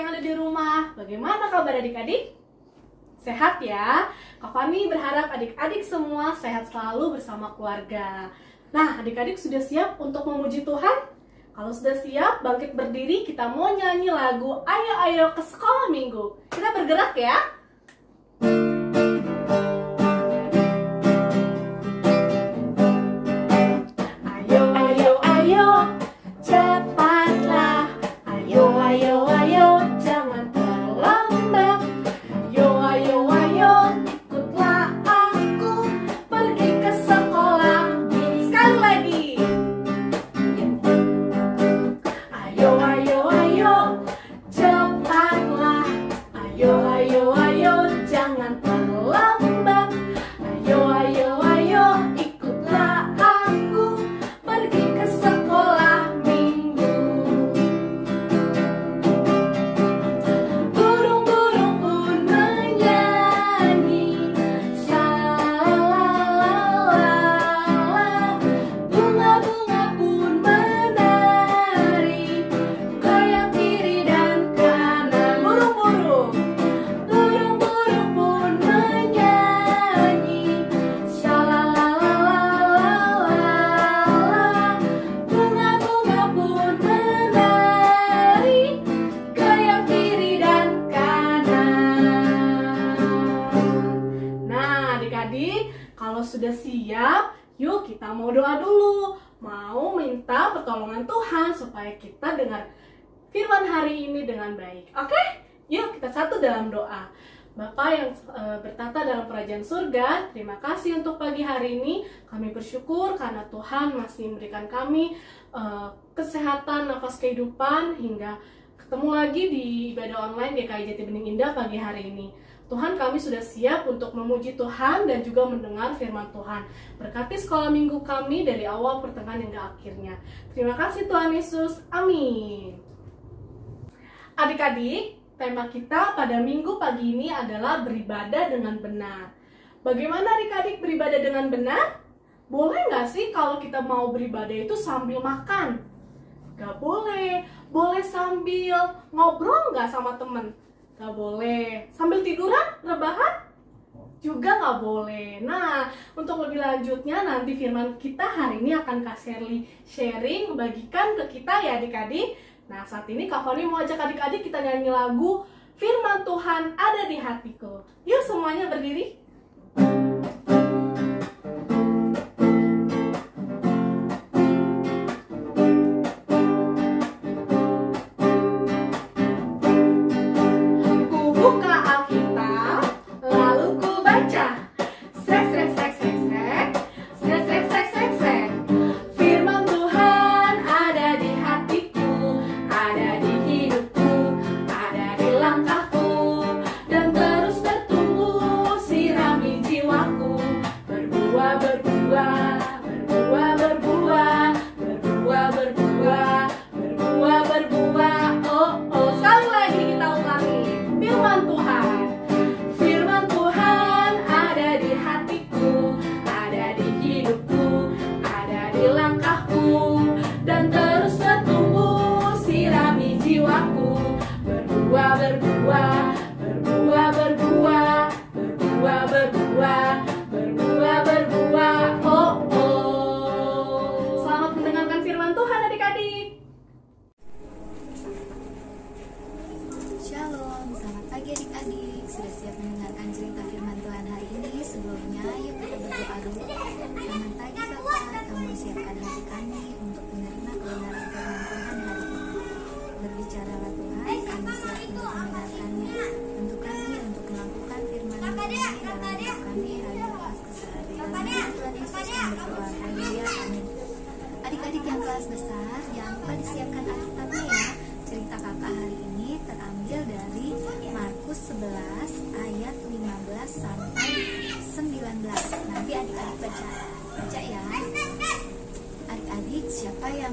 yang ada di rumah. Bagaimana kabar adik-adik? Sehat ya? Kak Fani berharap adik-adik semua sehat selalu bersama keluarga. Nah, adik-adik sudah siap untuk memuji Tuhan? Kalau sudah siap, bangkit berdiri, kita mau nyanyi lagu Ayo Ayo ke Sekolah Minggu. Kita bergerak ya. Ayo, ayo, ayo, cepatlah. Ayo, ayo, ayo, jangan terlambat. Ayo, ayo, ayo, ikutlah aku pergi ke sekolah. Sekali lagi. Ayo, ayo, ayo, cepatlah. Ayo, ayo, ayo, jangan terlambat. Ayo, ayo, ayo, ikutlah aku pergi ke sekolah minggu. Burung-burung pun menyanyi, salalala. Bunga-bunga pun menari, goyang kiri dan kanan. Burung-burung pun menyanyi, salalala. Bunga-bunga pun menari, goyang kiri dan kanan. Nah, adik-adik, kalau sudah siap, yuk kita mau doa dulu. Mau minta pertolongan Tuhan supaya kita dengar firman hari ini dengan baik. Oke? Yuk kita satu dalam doa. Bapa yang bertata dalam kerajaan surga, terima kasih untuk pagi hari ini. Kami bersyukur karena Tuhan masih memberikan kami kesehatan, nafas kehidupan, hingga ketemu lagi di ibadah online GKI Jati Bening Indah pagi hari ini. Tuhan, kami sudah siap untuk memuji Tuhan dan juga mendengar firman Tuhan. Berkati sekolah minggu kami dari awal, pertengahan, hingga akhirnya. Terima kasih Tuhan Yesus. Amin. Adik-adik, tema kita pada minggu pagi ini adalah beribadah dengan benar. Bagaimana adik-adik beribadah dengan benar? Boleh nggak sih kalau kita mau beribadah itu sambil makan? Gak boleh. Boleh sambil ngobrol nggak sama temen? Gak boleh. Sambil tiduran, rebahan? Juga gak boleh. Nah, untuk lebih lanjutnya nanti firman kita hari ini akan Kak Shirley sharing, membagikan ke kita ya adik-adik. Nah, saat ini Kak Fani mau ajak adik-adik kita nyanyi lagu Firman Tuhan Ada di Hatiku. Yuk semuanya berdiri. Shalom, selamat pagi adik-adik. Sudah siap mendengarkan cerita firman Tuhan hari ini? Sebelumnya, yuk kita berdoa dulu. Selamat pagi Bapak, kami siapkan hati kami untuk menerima kebenaran firman Tuhan hari ini. Berbicaralah Tuhan, kami siap untuk mendengarkannya. Untuk kami untuk melakukan firman ini dalam hidup kami hari lepas keseharian. Tuhan Yesus kami berdoa. Haleluya, amin. Adik-adik yang kelas besar, jangan lupa disiapkan Alkitabnya ya. Cerita kakak hari ini terambil dari Markus 11 ayat 15 sampai 19. Nanti adik-adik baca ya. Adik-adik, siapa yang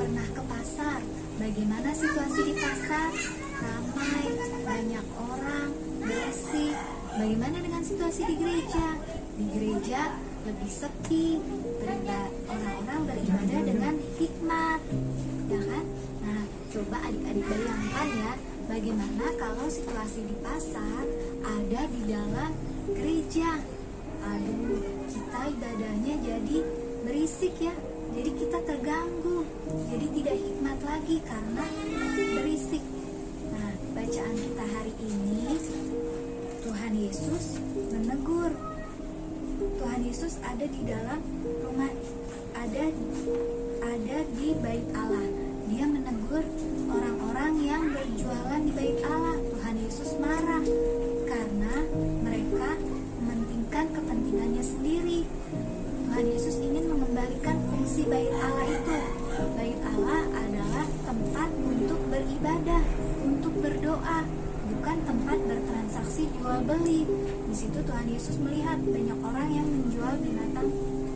pernah ke pasar? Bagaimana situasi di pasar? Ramai, banyak orang, bersih. Bagaimana dengan situasi di gereja? Di gereja lebih sepi, orang-orang beribadah dengan hikmat, ya kan? Nah, coba adik-adik bayangkan ya, Bagaimana kalau situasi di pasar ada di dalam gereja? Aduh, kita ibadahnya jadi berisik ya. Jadi kita terganggu. Jadi tidak hikmat lagi karena berisik. Nah, bacaan kita hari ini, Tuhan Yesus menegur. Tuhan Yesus ada di dalam rumah, ada di bait Allah. Dia menegur orang-orang yang berjualan di bait Allah. Tuhan Yesus marah karena mereka mementingkan kepentingannya sendiri. Tuhan Yesus ingin mengembalikan fungsi bait Allah itu. Bait Allah adalah tempat untuk beribadah, untuk berdoa, bukan tempat bertransaksi jual beli. Di situ Tuhan Yesus melihat banyak orang yang menjual binatang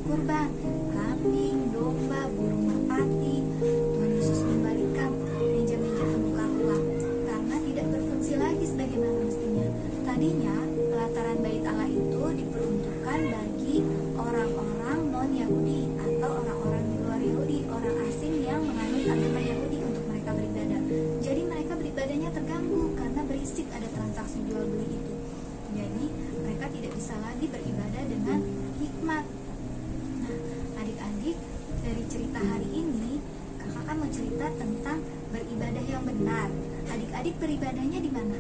kurban, kambing, domba, burung merpati. Tuhan Yesus membalikkan meja-meja penuh uang karena tidak berfungsi lagi sebagaimana mestinya. Tadinya pelataran bait Allah itu diperuntukkan bagi orang-orang non-Yahudi atau orang-orang di luar Yahudi, orang asing yang menganut agama Yahudi untuk mereka beribadah. Jadi mereka beribadahnya terganggu karena berisik ada transaksi jual beli itu. Jadi mereka tidak bisa lagi beribadah dengan hikmat. Nah, adik-adik, dari cerita hari ini kakak kan mau cerita tentang beribadah yang benar. Adik-adik beribadahnya di mana?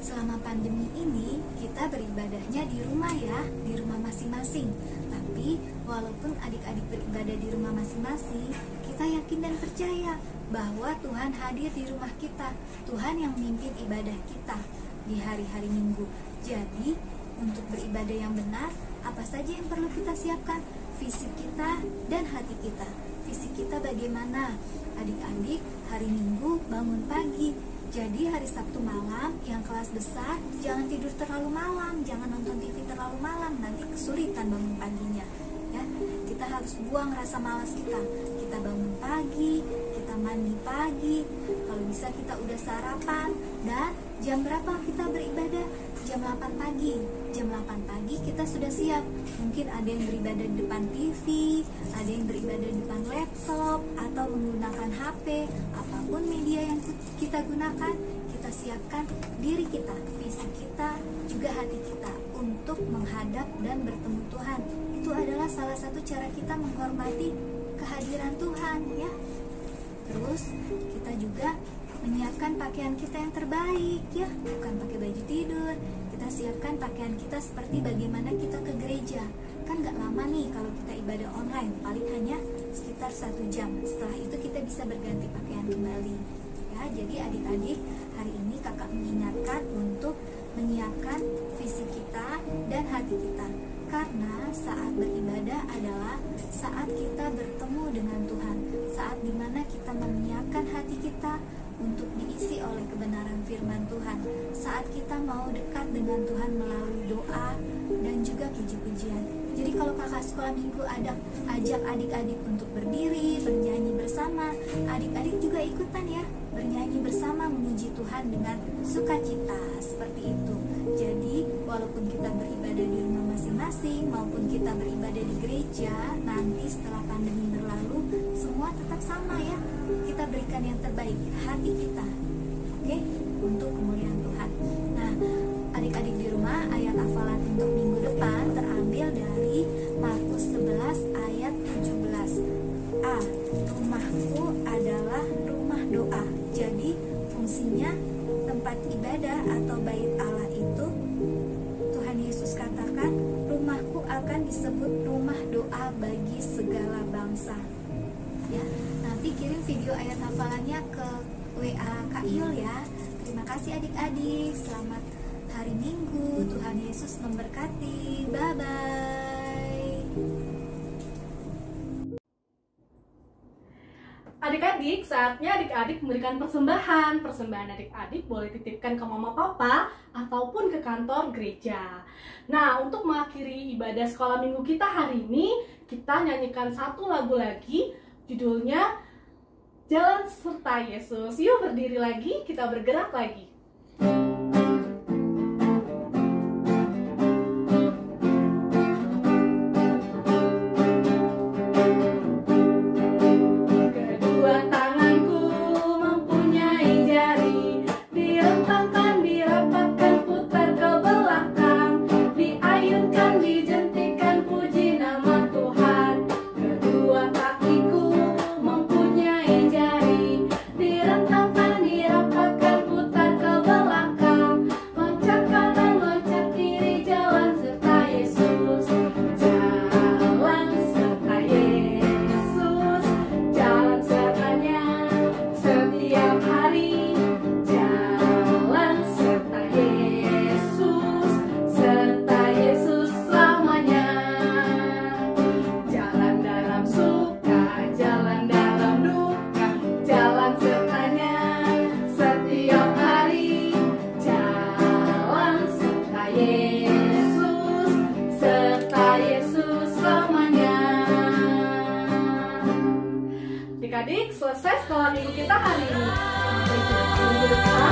Selama pandemi ini kita beribadahnya di rumah ya, di rumah masing-masing. Tapi walaupun adik-adik beribadah di rumah masing-masing, kita yakin dan percaya bahwa Tuhan hadir di rumah kita. Tuhan yang memimpin ibadah kita di hari-hari Minggu. Jadi untuk beribadah yang benar, apa saja yang perlu kita siapkan? Fisik kita dan hati kita. Fisik kita bagaimana? Adik-adik, hari Minggu bangun pagi. Jadi hari Sabtu malam yang kelas besar jangan tidur terlalu malam, jangan nonton TV terlalu malam, nanti kesulitan bangun paginya. Ya, kita harus buang rasa malas kita. Kita bangun pagi, kita mandi pagi, kalau bisa kita udah sarapan. Dan jam berapa kita beribadah? Jam 8 pagi. Jam 8 pagi kita sudah siap. Mungkin ada yang beribadah di depan TV, ada yang beribadah di depan laptop, atau menggunakan HP. Apapun media yang kita gunakan, kita siapkan diri kita, fisik kita, juga hati kita untuk menghadap dan bertemu Tuhan. Itu adalah salah satu cara kita menghormati kehadiran Tuhan ya. Terus kita juga menyiapkan pakaian kita yang terbaik ya, bukan pakai baju tidur. Kita siapkan pakaian kita seperti bagaimana kita ke gereja. Kan gak lama nih kalau kita ibadah online, paling hanya sekitar 1 jam. Setelah itu kita bisa berganti pakaian kembali ya. Jadi adik-adik, hari ini kakak mengingatkan untuk menyiapkan fisik kita dan hati kita. Karena saat beribadah adalah saat kita bertemu dengan Tuhan, saat dimana kita menyiapkan hati kita untuk diisi oleh kebenaran firman Tuhan, saat kita mau dekat dengan Tuhan melalui doa dan juga puji-pujian. Jadi kalau kakak sekolah minggu ada ajak adik-adik untuk berdiri, bernyanyi bersama, adik-adik juga ikutan ya, bernyanyi bersama memuji Tuhan dengan sukacita, seperti itu. Jadi walaupun kita beribadah di rumah masing-masing maupun kita beribadah di gereja, nanti setelah pandemi berlalu semua tetap sama ya. Kita berikan yang terbaik, hati kita, oke? Untuk kemuliaan Tuhan. Nah, adik-adik di rumah, ayat hafalan untuk minggu depan terambil dari Markus 11 ayat 17. A. Rumahku adalah rumah doa. Jadi fungsinya tempat ibadah atau bait Allah itu, Tuhan Yesus katakan, rumahku akan disebut rumah doa bagi segala bangsa. Ya, nanti kirim video ayat hafalannya ke WA Kak Yul ya. Terima kasih adik-adik. Selamat hari Minggu. Tuhan Yesus memberkati. Bye-bye. Adik-adik, saatnya adik-adik memberikan persembahan. Persembahan adik-adik boleh titipkan ke mama papa ataupun ke kantor gereja. Nah, untuk mengakhiri ibadah sekolah minggu kita hari ini, kita nyanyikan satu lagu lagi, judulnya Jalan Serta Yesus. Yuk berdiri lagi, kita bergerak lagi. Kedua tanganku mempunyai jari, di Selesai sekolah minggu kita hari ini. Sampai jumpa minggu depan.